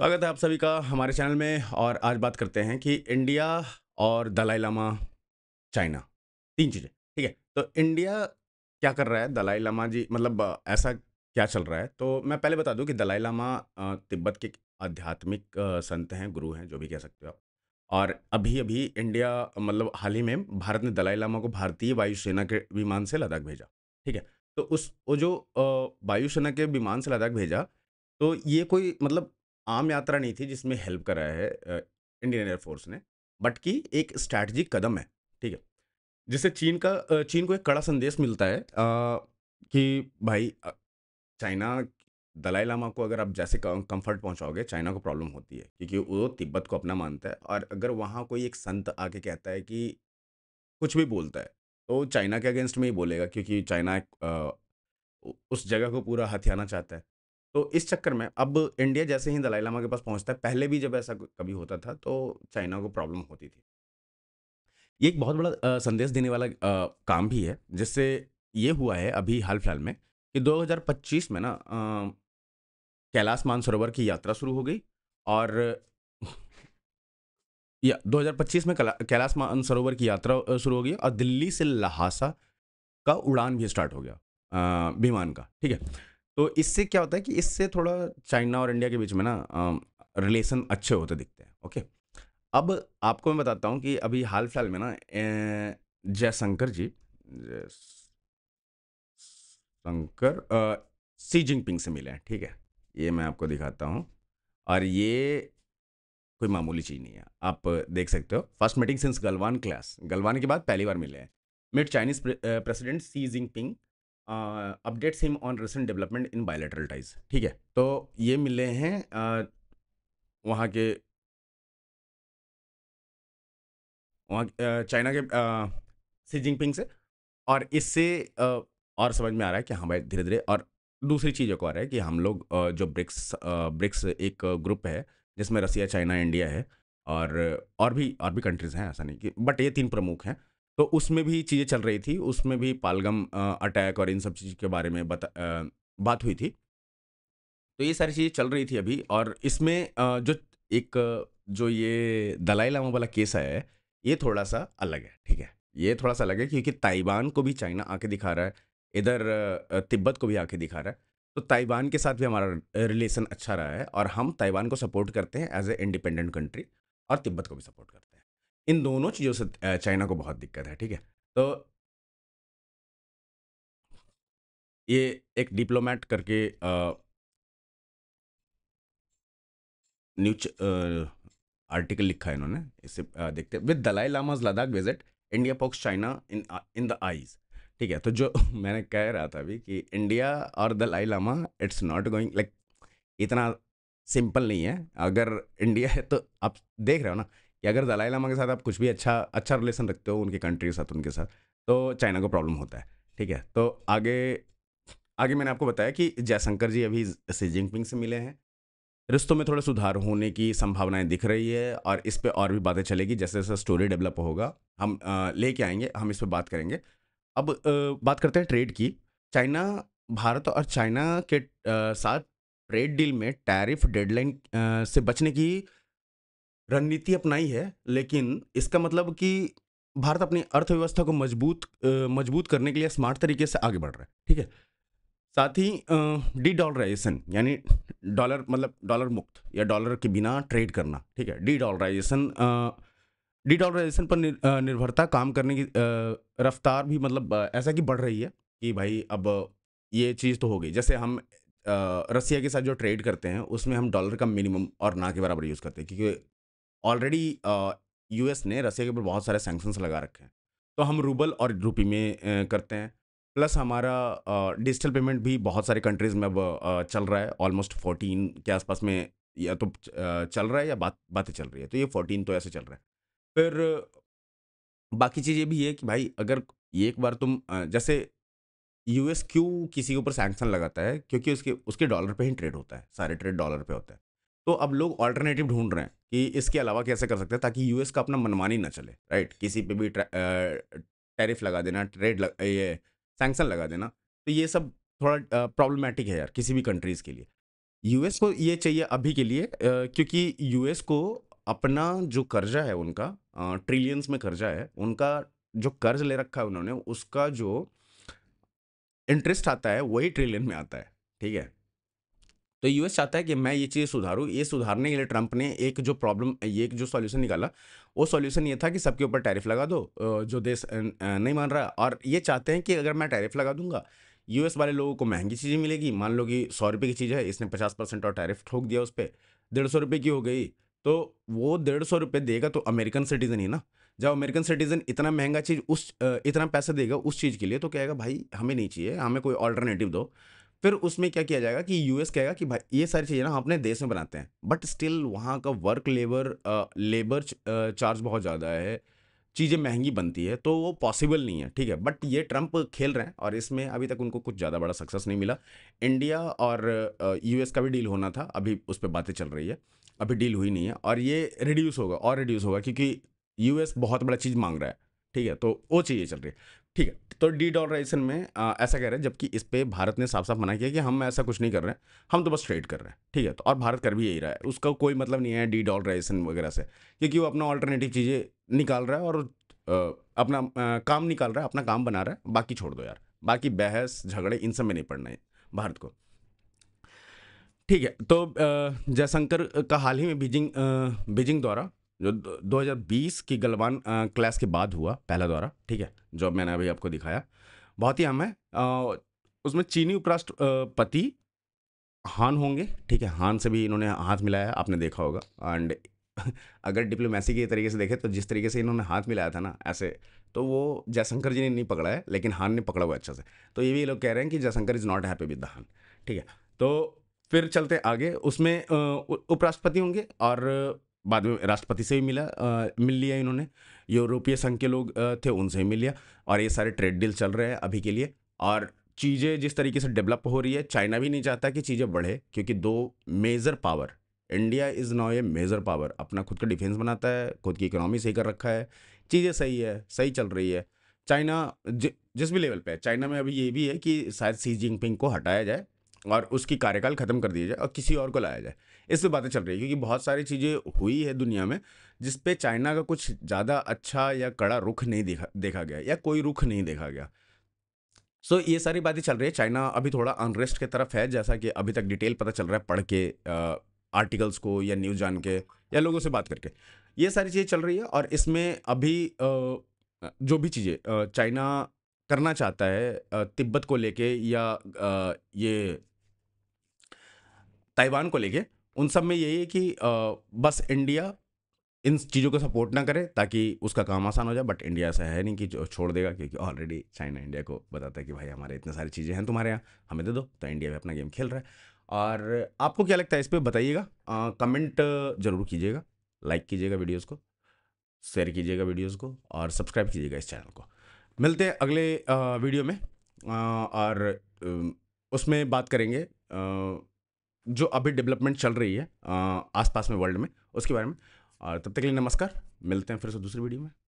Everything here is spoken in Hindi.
स्वागत है आप सभी का हमारे चैनल में। और आज बात करते हैं कि इंडिया और दलाई लामा, चाइना, 3 चीज़ें, ठीक है? तो इंडिया क्या कर रहा है? दलाई लामा जी मतलब ऐसा क्या चल रहा है? तो मैं पहले बता दूँ कि दलाई लामा तिब्बत के एक आध्यात्मिक संत हैं, गुरु हैं, जो भी कह सकते हो आप। और अभी-अभी इंडिया मतलब हाल ही में भारत ने दलाई लामा को भारतीय वायुसेना के विमान से लद्दाख भेजा, ठीक है? तो वो जो वायुसेना के विमान से लद्दाख भेजा, तो ये कोई मतलब आम यात्रा नहीं थी जिसमें हेल्प करा है इंडियन एयर फोर्स ने, बट कि एक स्ट्रैटेजिक कदम है, ठीक है? जिससे चीन को एक कड़ा संदेश मिलता है कि भाई चाइना दलाई लामा को अगर आप जैसे कंफर्ट पहुंचाओगे, चाइना को प्रॉब्लम होती है क्योंकि वो तिब्बत को अपना मानता है। और अगर वहाँ कोई एक संत आके कहता है कि कुछ भी बोलता है, तो चाइना के अगेंस्ट में ही बोलेगा क्योंकि चाइना उस जगह को पूरा हथियाना चाहता है। तो इस चक्कर में अब इंडिया जैसे ही दलाई लामा के पास पहुंचता है, पहले भी जब ऐसा कभी होता था तो चाइना को प्रॉब्लम होती थी। ये एक बहुत बड़ा संदेश देने वाला काम भी है, जिससे ये हुआ है अभी हाल-फिलहाल में कि 2025 में ना कैलाश मानसरोवर की यात्रा शुरू हो गई। और या 2025 में कैलाश मानसरोवर की यात्रा शुरू हो गई और दिल्ली से लहासा का उड़ान भी स्टार्ट हो गया विमान का, ठीक है? तो इससे क्या होता है कि इससे थोड़ा चाइना और इंडिया के बीच में ना रिलेशन अच्छे होते दिखते हैं, ओके? अब आपको मैं बताता हूँ कि अभी हाल-फिलहाल में ना जयशंकर जी, जयशंकर शी जिनपिंग से मिले हैं, ठीक है? ये मैं आपको दिखाता हूँ। और ये कोई मामूली चीज़ नहीं है। आप देख सकते हो, first meeting since Galwan class, Galwan के बाद पहली बार मिले हैं। Meet Chinese president Xi Jinping, updates him on recent development in bilateral ties, ठीक है? तो ये मिले हैं वहाँ के चाइना के शी जिनपिंग से। और इससे और समझ में आ रहा है कि हाँ भाई, धीरे-धीरे और दूसरी चीज़ एक और है कि हम लोग जो ब्रिक्स एक ग्रुप है, जिसमें रसिया, चाइना, इंडिया है। और भी कंट्रीज़ हैं, ऐसा नहीं कि, बट ये 3 प्रमुख हैं। तो उसमें भी चीज़ें चल रही थी, उसमें भी पालगम अटैक और इन सब चीज़ के बारे में बात हुई थी। तो ये सारी चीज़ें चल रही थी अभी। और इसमें जो ये दलाई लामा वाला केस है, ये थोड़ा-सा अलग है, ठीक है? ये थोड़ा-सा अलग है क्योंकि ताइवान को भी चाइना आके दिखा रहा है, इधर तिब्बत को भी आके दिखा रहा है। तो ताइवान के साथ भी हमारा रिलेशन अच्छा रहा है और हम ताइवान को सपोर्ट करते हैं एज़ अ इंडिपेंडेंट कंट्री, और तिब्बत को भी सपोर्ट करते हैं। इन दोनों चीज़ों से चाइना को बहुत दिक्कत है, ठीक है? तो ये एक डिप्लोमैट करके न्यूज़ आर्टिकल लिखा है इन्होंने, इसे देखते हैं। With Dalai Lama's Ladakh visit, India pokes China in the eyes, ठीक है? तो जो मैंने कह रहा था अभी कि इंडिया और Dalai Lama, it's not going like इतना सिंपल नहीं है। अगर इंडिया है तो आप देख रहे हो ना कि अगर दलाई लामा के साथ आप कुछ भी अच्छा अच्छा रिलेशन रखते हो उनके कंट्री के साथ, उनके साथ, तो चाइना को प्रॉब्लम होता है, ठीक है? तो आगे आगे मैंने आपको बताया कि जयशंकर जी अभी शी जिनपिंग से मिले हैं। रिश्तों में थोड़ा सुधार होने की संभावनाएँ दिख रही है और इस पे और भी बातें चलेगी। जैसे-जैसे स्टोरी डेवलप होगा, हम लेके आएँगे, हम इस पे बात करेंगे। अब बात करते हैं ट्रेड की। चाइना भारत और चाइना के साथ ट्रेड डील में टैरिफ डेडलाइन से बचने की रणनीति अपनाई है, लेकिन इसका मतलब कि भारत अपनी अर्थव्यवस्था को मजबूत करने के लिए स्मार्ट तरीके से आगे बढ़ रहा है, ठीक है? साथ ही डी-डॉलराइज़ेशन, यानी डॉलर मतलब डॉलर मुक्त या डॉलर के बिना ट्रेड करना, ठीक है? डी-डॉलराइज़ेशन पर निर्भरता काम करने की रफ्तार भी मतलब ऐसा कि बढ़ रही है कि भाई अब ये चीज़ तो हो गई। जैसे हम रसिया के साथ जो ट्रेड करते हैं, उसमें हम डॉलर का मिनिमम और ना के बराबर यूज़ करते हैं क्योंकि ऑलरेडी यूएस ने रसिया के ऊपर बहुत सारे सैंक्शंस लगा रखे हैं। तो हम रूबल और रुपए में करते हैं। प्लस हमारा डिजिटल पेमेंट भी बहुत सारे कंट्रीज़ में अब चल रहा है। ऑलमोस्ट 14 के आसपास में या तो चल रहा है या बातें चल रही है। तो ये 14 तो ऐसे चल रहा है। फिर बाकी चीज़ ये भी है कि भाई अगर एक बार तुम जैसे यूएस क्यों किसी के ऊपर सैंक्शन लगाता है? क्योंकि उसके उसके डॉलर पे ही ट्रेड होता है, सारे ट्रेड डॉलर पे होता है। तो अब लोग अल्टरनेटिव ढूँढ रहे हैं कि इसके अलावा कैसे कर सकते हैं ताकि यूएस का अपना मनमानी ना चले, राइट? किसी पे भी टैरिफ लगा देना, ये सैंक्शन लगा देना। तो ये सब थोड़ा प्रॉब्लमैटिक है यार किसी भी कंट्रीज़ के लिए। यूएस को ये चाहिए अभी के लिए क्योंकि यूएस को अपना जो कर्जा है उनका ट्रिलियंस में कर्जा है उनका, जो कर्ज ले रखा है उन्होंने उसका जो इंटरेस्ट आता है वही ट्रिलियन में आता है, ठीक है। तो यूएस चाहता है कि मैं ये चीज़ सुधारूँ, ये सुधारने के लिए ट्रंप ने एक जो प्रॉब्लम, ये एक जो सॉल्यूशन निकाला, वो सॉल्यूशन ये था कि सबके ऊपर टैरिफ लगा दो, जो देश नहीं मान रहा, और ये चाहते हैं कि अगर मैं टैरिफ लगा दूंगा, यूएस वाले लोगों को महंगी चीज़ें मिलेगी। मान लो कि 100 रुपये की चीज़ है, इसने 50% और टैरिफ ठोक दिया उस पर, 150 रुपये की हो गई, तो वो 150 रुपये देगा तो अमेरिकन सिटीजन ही ना। जब अमेरिकन सिटीजन इतना महंगा चीज़ इतना पैसा देगा उस चीज़ के लिए, तो कहेगा भाई हमें नहीं चाहिए, हमें कोई ऑल्टरनेटिव दो। फिर उसमें क्या किया जाएगा कि यूएस कहेगा कि भाई ये सारी चीज़ें ना हम अपने देश में बनाते हैं, बट स्टिल वहाँ का वर्क लेबर चार्ज बहुत ज़्यादा है, चीज़ें महंगी बनती है, तो वो पॉसिबल नहीं है, ठीक है। बट ये ट्रंप खेल रहे हैं और इसमें अभी तक उनको कुछ ज़्यादा बड़ा सक्सेस नहीं मिला। इंडिया और यूएस का भी डील होना था, अभी उस पर बातें चल रही है, अभी डील हुई नहीं है, और ये रिड्यूस होगा और रिड्यूस होगा क्योंकि यूएस बहुत बड़ा चीज़ मांग रहा है, ठीक है, तो वो चीज़ें चल रही है, ठीक है। तो डी डॉलराइजेशन में ऐसा कह रहे हैं, जबकि इस पे भारत ने साफ साफ मना किया कि हम ऐसा कुछ नहीं कर रहे हैं, हम तो बस ट्रेड कर रहे हैं, ठीक है। तो और भारत कर भी यही रहा है, उसका कोई मतलब नहीं है डी डॉलराइजेशन वगैरह से, क्योंकि वो अपना ऑल्टरनेटिव चीज़ें निकाल रहा है और अपना काम निकाल रहा है, अपना काम बना रहा है, बाकी छोड़ दो यार, बाकी बहस झगड़े इन सब में नहीं पड़ना है भारत को, ठीक है। तो जयशंकर का हाल ही में बीजिंग दौरा, जो 2020 की गलवान क्लास के बाद हुआ पहला दौरा, ठीक है, जो मैंने अभी आपको दिखाया, बहुत ही अहम है। उसमें चीनी उपराष्ट्रपति हान होंगे, ठीक है, हान से भी इन्होंने हाथ मिलाया है, आपने देखा होगा। एंड अगर डिप्लोमेसी के तरीके से देखें तो जिस तरीके से इन्होंने हाथ मिलाया था ना ऐसे, तो वो जयशंकर जी ने नहीं पकड़ा है, लेकिन हान ने पकड़ा हुआ है अच्छा से। तो ये भी लोग कह रहे हैं कि Jaishankar is not happy with the हान, ठीक है। तो फिर चलते हैं आगे, उसमें उपराष्ट्रपति होंगे और बाद में राष्ट्रपति से भी मिल लिया इन्होंने, यूरोपीय संघ के लोग थे उनसे भी मिल लिया, और ये सारे ट्रेड डील चल रहे हैं अभी के लिए। और चीज़ें जिस तरीके से डेवलप हो रही है, चाइना भी नहीं चाहता कि चीज़ें बढ़े, क्योंकि दो major power, India is now a major power, अपना खुद का डिफेंस बनाता है, खुद की इकोनॉमी सही कर रखा है, चीज़ें सही है, सही चल रही है। चाइना जिस भी लेवल पे है, चाइना में अभी ये भी है कि शायद शी जिनपिंग को हटाया जाए और उसकी कार्यकाल खत्म कर दिया जाए और किसी और को लाया जाए। इस पे बातें चल रही है, क्योंकि बहुत सारी चीज़ें हुई है दुनिया में जिस पे चाइना का कुछ ज़्यादा अच्छा या कड़ा रुख नहीं देखा गया, या कोई रुख नहीं देखा गया। सो ये सारी बातें चल रही है। चाइना अभी थोड़ा अनरेस्ट की तरफ है, जैसा कि अभी तक डिटेल पता चल रहा है पढ़ के, आर्टिकल्स को या न्यूज़ जान के या लोगों से बात करके, ये सारी चीज़ें चल रही है। और इसमें अभी जो भी चीज़ें चाइना करना चाहता है तिब्बत को लेके या ये ताइवान को लेके, उन सब में यही है कि बस इंडिया इन चीज़ों को सपोर्ट ना करे ताकि उसका काम आसान हो जाए। बट इंडिया ऐसा है नहीं कि जो छोड़ देगा, क्योंकि ऑलरेडी चाइना इंडिया को बताता है कि भाई हमारे इतने सारी चीज़ें हैं तुम्हारे यहाँ, हमें दे दो। तो इंडिया भी अपना गेम खेल रहा है। और आपको क्या लगता है इस पर बताइएगा, कमेंट जरूर कीजिएगा, लाइक कीजिएगा वीडियोज़ को, शेयर कीजिएगा वीडियोज़ को, और सब्सक्राइब कीजिएगा इस चैनल को। मिलते हैं अगले वीडियो में, और उसमें बात करेंगे जो अभी डेवलपमेंट चल रही है आसपास में वर्ल्ड में, उसके बारे में। और तब तक के लिए नमस्कार, मिलते हैं फिर से दूसरी वीडियो में।